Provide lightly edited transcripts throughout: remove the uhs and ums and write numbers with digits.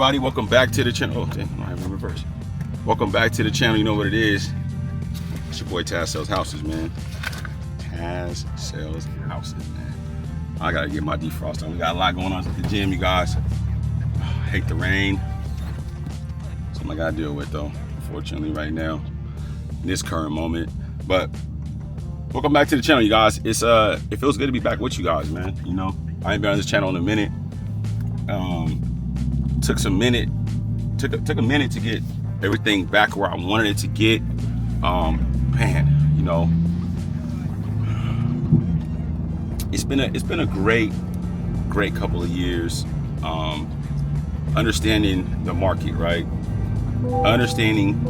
everybody? Welcome back to the channel. Oh, dang, I have in reverse. Welcome back to the channel. You know what it is. It's your boy Taz Sells Houses, man. Taz Sells Houses, man. I gotta get my defrost on. We got a lot going on at the gym, you guys. I hate the rain. Something I gotta deal with though, unfortunately, right now, in this current moment. But welcome back to the channel, you guys. It feels good to be back with you guys, man. You know, I ain't been on this channel in a minute. Took a minute to get everything back where I wanted it to get. Man, you know, it's been a great couple of years. Understanding the market, right? Understanding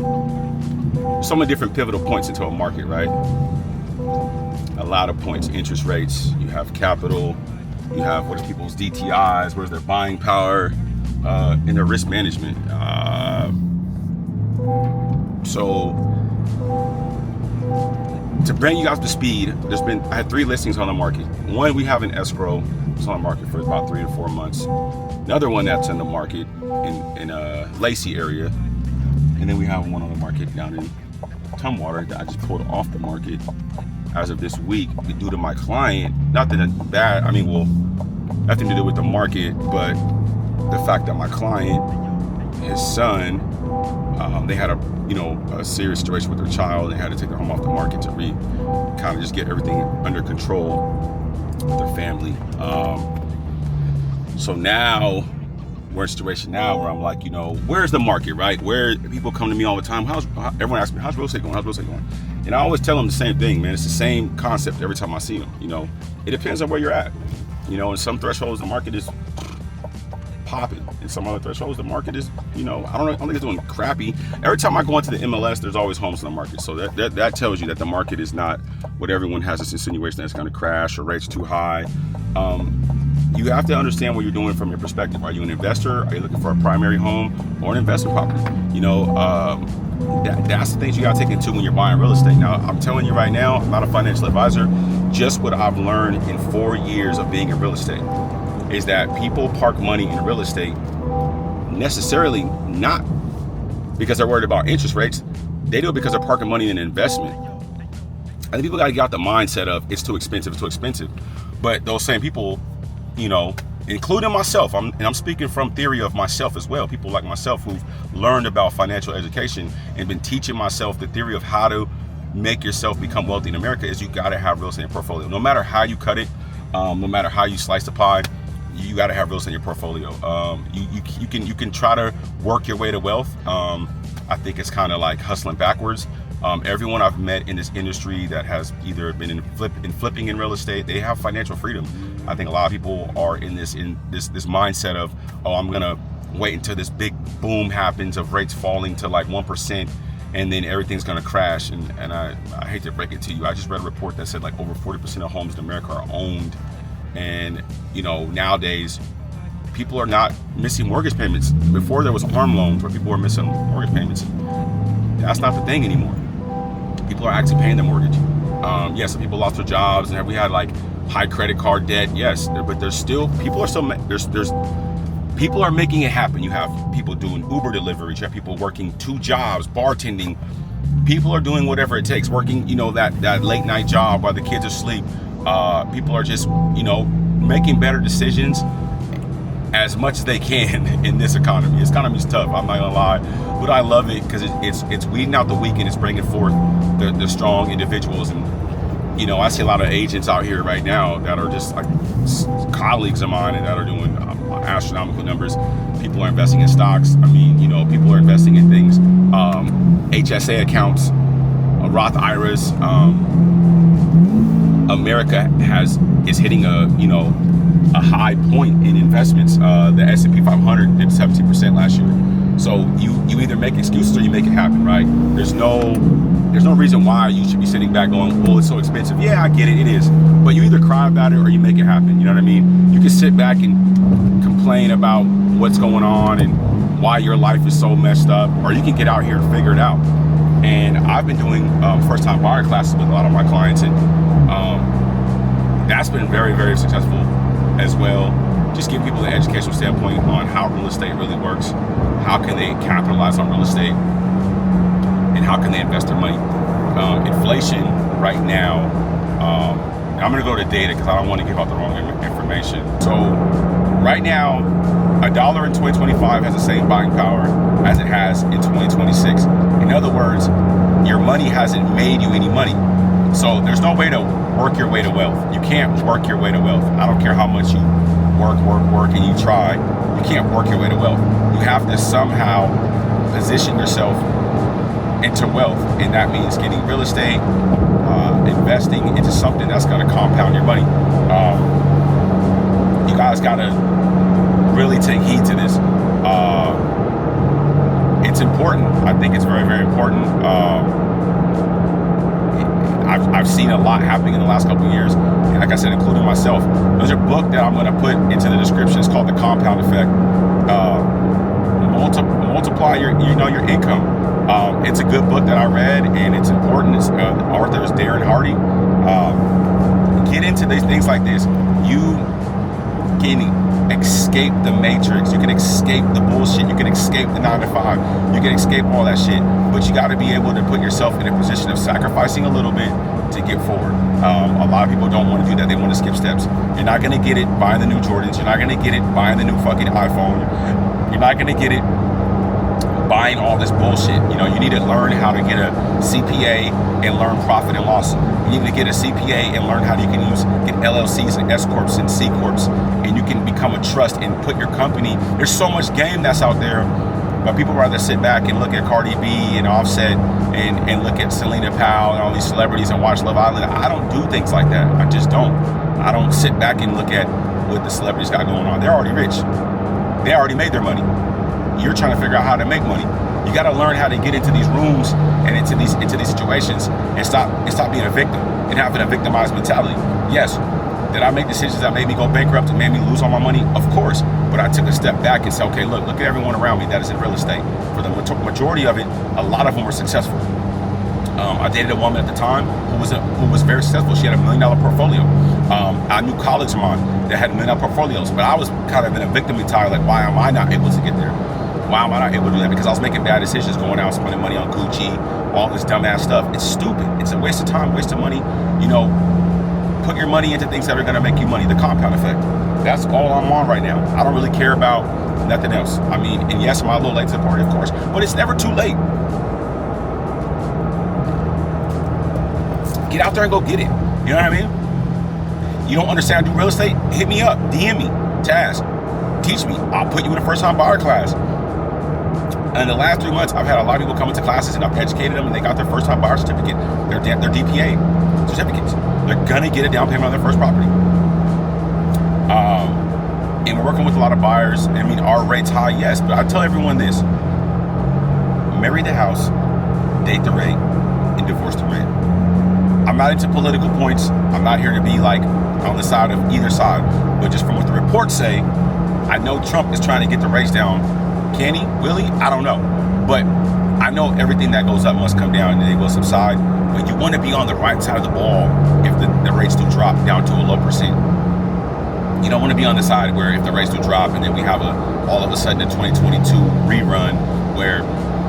so many different pivotal points into a market, right? A lot of points, interest rates, you have capital, you have what are people's DTIs, where's their buying power, and their risk management. So to bring you guys to speed, I had 3 listings on the market. One we have in escrow, it's on the market for about 3 to 4 months. Another one that's in the market in Lacey area, and then we have one on the market down in Tumwater that I just pulled off the market as of this week due to my client. Nothing bad, I mean, well, nothing to do with the market, but the fact that my client, his son, they had a serious situation with their child. They had to take their home off the market to kind of just get everything under control with their family. So now we're in a situation now where I'm like, you know, where's the market, right? Where people come to me all the time. Everyone asks me, how's real estate going? How's real estate going? And I always tell them the same thing, man. It's the same concept every time I see them. You know, it depends on where you're at. You know, in some thresholds, the market is popping. In some other thresholds, the market is, you know, I don't think it's doing crappy. Every time I go into the MLS, there's always homes in the market. So that tells you that the market is not what everyone has this insinuation that it's going to crash or rates too high. You have to understand what you're doing from your perspective. Are you an investor? Are you looking for a primary home or an investment property? You know, that's the things you got to take into when you're buying real estate. Now, I'm telling you right now, I'm not a financial advisor. Just what I've learned in 4 years of being in real estate is that people park money in real estate necessarily not because they're worried about interest rates. They do it because they're parking money in an investment. I think people got to get out the mindset of it's too expensive, it's too expensive. But those same people, you know, including myself, I'm speaking from theory of myself as well. People like myself who've learned about financial education and been teaching myself the theory of how to make yourself become wealthy in America is you got to have real estate in your portfolio. No matter how you cut it, no matter how you slice the pie, you got to have real estate in your portfolio. You can try to work your way to wealth. I think it's kind of like hustling backwards. Everyone I've met in this industry that has either been in flipping in real estate, they have financial freedom. I think a lot of people are in this mindset of, oh, I'm gonna wait until this big boom happens of rates falling to like 1%, and then everything's gonna crash. And I hate to break it to you, I just read a report that said like over 40% of homes in America are owned. And you know, nowadays people are not missing mortgage payments. Before there was arm loans where people were missing mortgage payments. That's not the thing anymore. People are actually paying their mortgage. Yes, some people lost their jobs and we had like high credit card debt. Yes, but there's still people are making it happen. You have people doing Uber deliveries. You have people working 2 jobs, bartending. People are doing whatever it takes, working, you know, that late night job while the kids are asleep. People are just, you know, making better decisions as much as they can in this economy. This economy's tough, I'm not gonna lie, but I love it because it's weeding out the weak and it's bringing forth the strong individuals. And you know, I see a lot of agents out here right now that are just like colleagues of mine and that are doing astronomical numbers. People are investing in stocks. I mean, you know, people are investing in things, HSA accounts, Roth IRAs. America is hitting a high point in investments. The S&P 500 did 17% last year. So you either make excuses or you make it happen, right? There's no reason why you should be sitting back going, well, it's so expensive. Yeah, I get it, it is. But you either cry about it or you make it happen. You know what I mean? You can sit back and complain about what's going on and why your life is so messed up, or you can get out here and figure it out. And I've been doing first-time buyer classes with a lot of my clients, and that's been very, very successful as well. just give people an educational standpoint on how real estate really works, how can they capitalize on real estate, and how can they invest their money. Inflation right now, I'm going to go to data because I don't want to give out the wrong information. So right now, $1 in 2025 has the same buying power as it has in 2026. In other words, your money hasn't made you any money. So there's no way to work your way to wealth. You can't work your way to wealth. I don't care how much you work, and you try. You can't work your way to wealth. You have to somehow position yourself into wealth, and that means getting real estate, investing into something that's going to compound your money. You guys got to really take heed to this. It's important. I think it's very, very important. I've seen a lot happening in the last couple of years, and like I said, including myself. There's a book that I'm going to put into the description. It's called The Compound Effect. Multiply your income. It's a good book that I read, and it's important. The author is Darren Hardy. Get into these things like this. You can escape the matrix. You can escape the bullshit. You can escape the 9 to 5. You can escape all that shit. But you got to be able to put yourself in a position of sacrificing a little bit to get forward. A lot of people don't want to do that. They want to skip steps. You're not going to get it buying the new Jordans. You're not going to get it buying the new fucking iPhone. You're not going to get it buying all this bullshit. You need to learn how to get a CPA and learn profit and loss. You need to get a CPA and learn how you can get LLCs and S Corps and C Corps, and you can become a trust and put your company. There's so much game that's out there, but people rather sit back and look at Cardi B and Offset and look at Selena Powell and all these celebrities and watch Love Island. I don't do things like that. I just don't. I don't sit back and look at what the celebrities got going on. They're already rich. They already made their money. You're trying to figure out how to make money. You got to learn how to get into these rooms and into these situations and stop being a victim and having a victimized mentality. Yes, did I make decisions that made me go bankrupt and made me lose all my money? Of course, but I took a step back and said, okay, look at everyone around me that is in real estate. For the majority of it, a lot of them were successful. I dated a woman at the time who was very successful. She had $1 million portfolio. I knew college mom that had $1 million portfolios, but I was kind of in a victim mentality, like, why am I not able to get there? Why am I not able to do that? Because I was making bad decisions, going out, spending money on Gucci, all this dumbass stuff. It's stupid. It's a waste of time, waste of money. Put your money into things that are going to make you money. The compound effect. That's all I'm on right now. I don't really care about nothing else. I mean, and yes, am I a little late to the party, of course, but it's never too late. Get out there and go get it. You know what I mean? You don't understand how to do real estate? Hit me up. DM me. Taz. Teach me. I'll put you in a first-time buyer class. And in the last 3 months, I've had a lot of people come into classes and I've educated them and they got their first-time buyer certificate, their DPA certificates. They're gonna get a down payment on their first property. And we're working with a lot of buyers. I mean, our rate's high, yes, but I tell everyone this: marry the house, date the rate, and divorce the rate. I'm not into political points. I'm not here to be like on the side of either side, but just from what the reports say, I know Trump is trying to get the rates down. Can he? Will he? I don't know. But I know everything that goes up must come down and they will subside. But you want to be on the right side of the ball if the rates do drop down to a low percent. You don't want to be on the side where if the rates do drop and then we have all of a sudden a 2022 rerun where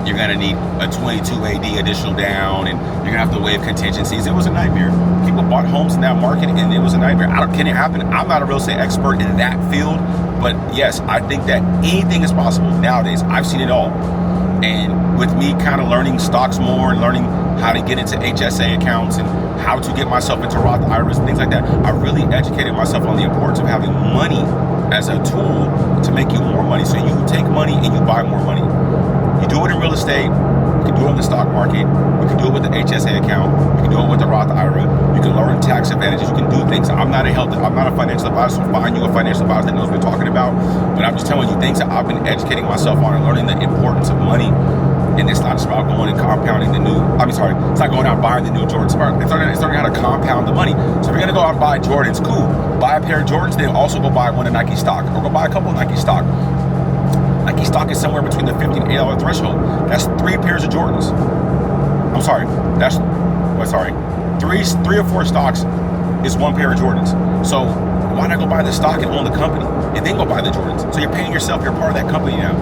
you're going to need a 22 AD additional down and you're going to have to waive contingencies. It was a nightmare. People bought homes in that market and it was a nightmare. Can it happen? I'm not a real estate expert in that field, but yes, I think that anything is possible nowadays. I've seen it all. And with me kind of learning stocks more and learning how to get into HSA accounts and how to get myself into Roth IRAs and things like that, I really educated myself on the importance of having money as a tool to make you more money. So you take money and you buy more money. You do it in real estate, you can do it in the stock market, you can do it with the HSA account, you can do it with the Roth IRA, you can learn tax advantages, you can do things. I'm not a financial advisor, so find you a financial advisor that knows what we're talking about, but I'm just telling you things that I've been educating myself on and learning the importance of money. And it's not just about going and compounding it's not going out and buying the new Jordans. It's learning how to compound the money. So if you're gonna go out and buy Jordans, cool. Buy a pair of Jordans, then also go buy one of Nike stock, or go buy a couple of Nike stock. Nike stock is somewhere between the $50 and $8 threshold. That's 3 pairs of Jordans. Three or 4 stocks is 1 pair of Jordans. So Why not go buy the stock and own the company and then go buy the Jordans? So you're paying yourself. You're part of that company now.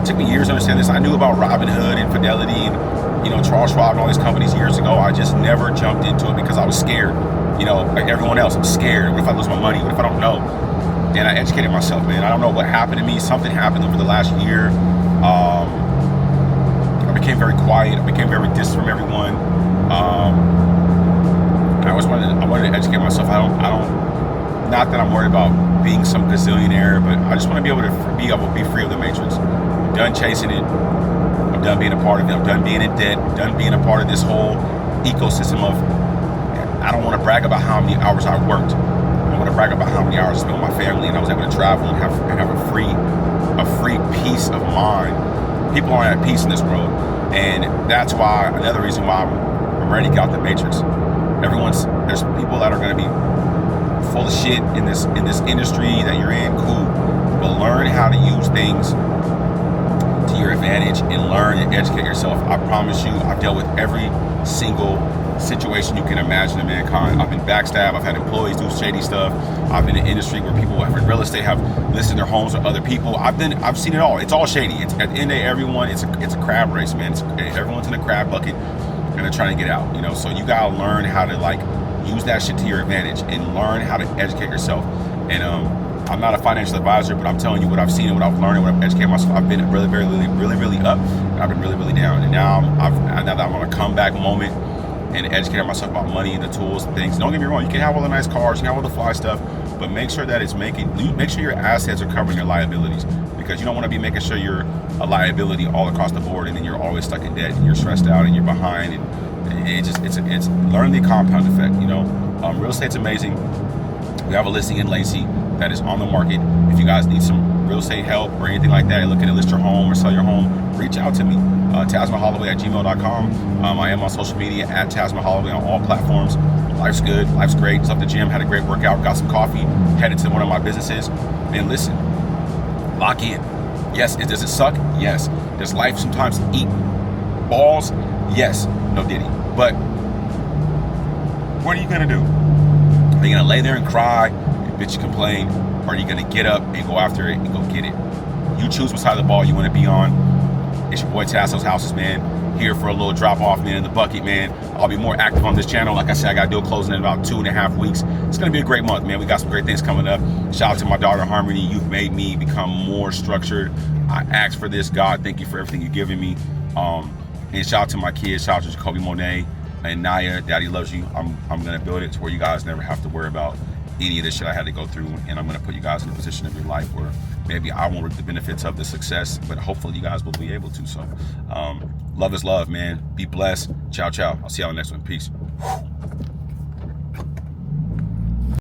It took me years to understand this. I knew about Robinhood and Fidelity and, you know, Charles Schwab and all these companies years ago. I just never jumped into it because I was scared. You know, like everyone else, I'm scared. What if I lose my money? What if I don't know? And I educated myself, man. I don't know what happened to me. Something happened over the last year. I became very quiet. I became very distant from everyone. I wanted to educate myself. Not that I'm worried about being some gazillionaire, but I just want to be able to be free of the matrix. I'm done chasing it. I'm done being a part of it. I'm done being in debt. I'm done being a part of this whole ecosystem of, I don't want to brag about how many hours I worked. I want to brag about how many hours I spent with my family, and I was able to travel and have a free peace of mind. People aren't at peace in this world, and that's why, another reason why I'm ready to get out the matrix. There's people that are going to be full of shit in this industry that you're in, cool, but learn how to use things to your advantage and learn and educate yourself. I promise you, I've dealt with every single situation you can imagine in mankind. I've been backstabbed. I've had employees do shady stuff. I've been in an industry where people in real estate have listed their homes with other people. I've seen it all. It's all shady. It's at the end of the day, everyone. It's a crab race, man. Everyone's in a crab bucket and they're trying to get out. You know, so you gotta learn how to use that shit to your advantage and learn how to educate yourself. And I'm not a financial advisor, but I'm telling you what I've seen and what I've learned and what I've educated myself. I've been really up, and I've been really down. And now that I'm on a comeback moment and educating myself about money and the tools and things. Don't get me wrong, you can have all the nice cars, you can have all the fly stuff, but make sure that make sure your assets are covering your liabilities, because you don't want to be making sure you're a liability all across the board and then you're always stuck in debt and you're stressed out and you're behind, and it's learn the compound effect. You know, real estate's amazing. We have a listing in Lacey that is on the market. If you guys need some real estate help or anything like that, looking to list your home or sell your home, reach out to me. TasMaHolloway@gmail.com. I am on social media at TasMaHolloway on all platforms. Life's good. Life's great. Just left the gym. Had a great workout. Got some coffee. Headed to one of my businesses. And listen, lock in. Yes. Does it suck? Yes. Does life sometimes eat balls? Yes. No diddy. But what are you going to do? Are you going to lay there and cry and bitch and complain? Or are you going to get up and go after it and go get it? You choose what side of the ball you want to be on. It's your boy TASSELLSHOUSES, man. Here for a little drop off, man, in the bucket, man. I'll be more active on this channel. Like I said, I got to do a closing in about 2.5 weeks. It's going to be a great month, man. We got some great things coming up. Shout out to my daughter, Harmony. You've made me become more structured. I asked for this. God, thank you for everything you've given me. And shout out to my kids. Shout out to Jacoby Monet and Naya. Daddy loves you. I'm going to build it to where you guys never have to worry about any of this shit I had to go through, and I'm going to put you guys in a position of your life where maybe I won't reap the benefits of the success, but hopefully you guys will be able to. So love is love, man. Be blessed. Ciao. I'll see y'all in the next one. Peace.